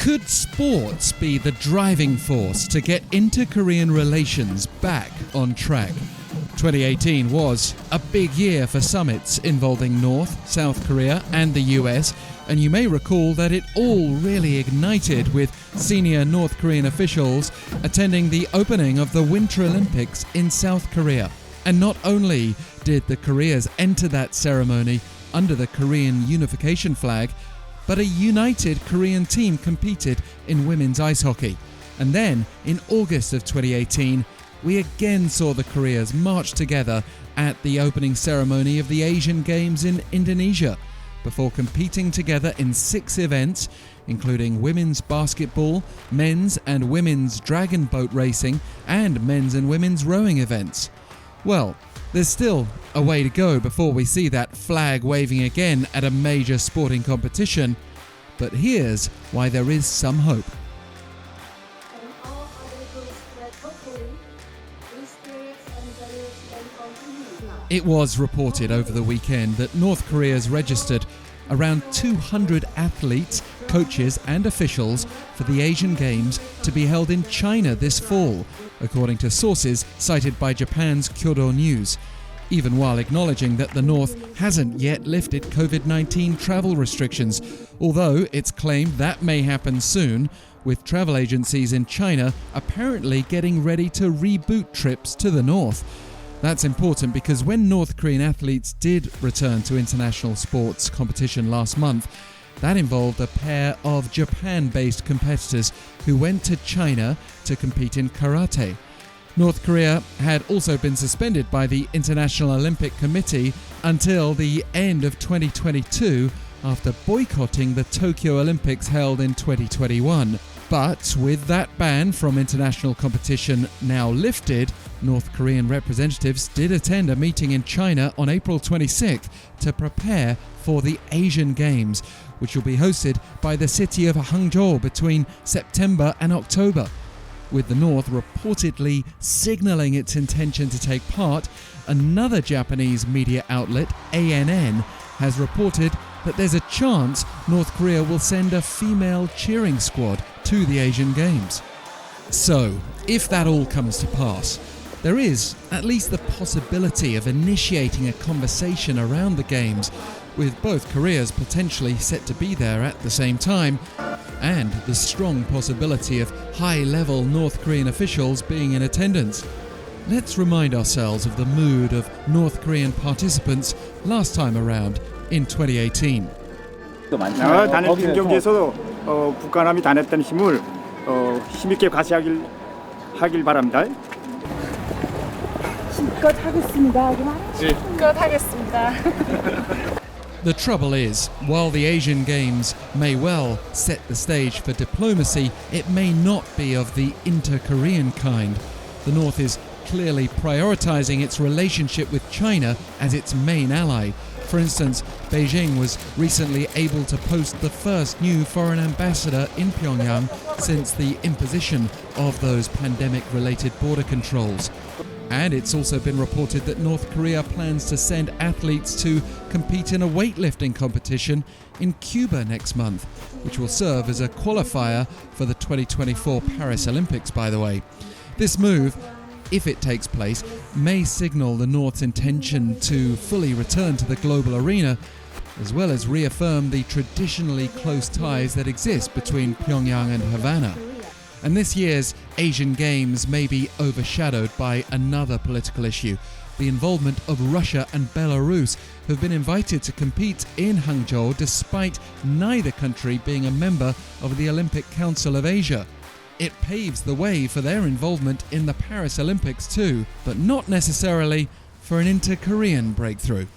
Could sports be the driving force to get inter-Korean relations back on track? 2018 was a big year for summits involving North, South Korea and the US, and you may recall that it all really ignited with senior North Korean officials attending the opening of the Winter Olympics in South Korea. And not only did the Koreas enter that ceremony under the Korean-Unification-Flag, but a united Korean team competed in women's ice hockey. And then, in August of 2018, we again saw the Koreas march together at the opening ceremony of the Asian Games in Indonesia, before competing together in 6 events, including women's basketball, men's and women's dragon boat racing, and men's and women's rowing events. Well, there's still a way to go before we see that flag waving again at a major sporting competition, but here's why there is some hope. It was reported over the weekend that North Korea's registered around 200 athletes, coaches and officials for the Asian Games to be held in China this fall, according to sources cited by Japan's Kyodo-News, even while acknowledging that the North hasn't yet lifted COVID-19 travel restrictions, although it's claimed that may happen soon, with travel agencies in China apparently getting ready to reboot trips to the North. That's important because when North Korean athletes did return to international sports competition last month, that involved a pair of Japan-based competitors who went to China to compete in karate. North Korea had also been suspended by the International Olympic Committee until the end of 2022 after boycotting the Tokyo Olympics held in 2021. But with that ban from international competition now lifted, North Korean representatives did attend a meeting in China on April 26th to prepare for the Asian Games, which will be hosted by the city of Hangzhou between September and October. With the North reportedly signalling its intention to take part, another Japanese media outlet, ANN, has reported that there's a chance North Korea will send a female cheering squad to the Asian Games. So, if that all comes to pass, there is at least the possibility of initiating a conversation around the Games, with both Koreas potentially set to be there at the same time, and the strong possibility of high-level North Korean officials being in attendance. Let's remind ourselves of the mood of North Korean participants last time around in 2018. 단일 경기에서도 국가남이 다녔던 힘을 힘있게 과시하길 바랍니다. 힘껏 하겠습니다. 힘껏 하겠습니다. The trouble is, while the Asian Games may well set the stage for diplomacy, it may not be of the inter-Korean kind. The North is clearly prioritizing its relationship with China as its main ally. For instance, Beijing was recently able to post the first new foreign ambassador in Pyongyang since the imposition of those pandemic-related border controls. And it's also been reported that North Korea plans to send athletes to compete in a weightlifting competition in Cuba next month, which will serve as a qualifier for the 2024 Paris Olympics, by the way. This move, if it takes place, may signal the North's intention to fully return to the global arena, as well as reaffirm the traditionally close ties that exist between Pyongyang and Havana. And this year's Asian Games may be overshadowed by another political issue, the involvement of Russia and Belarus, who have been invited to compete in Hangzhou despite neither country being a member of the Olympic Council of Asia. It paves the way for their involvement in the Paris Olympics too, but not necessarily for an inter-Korean breakthrough.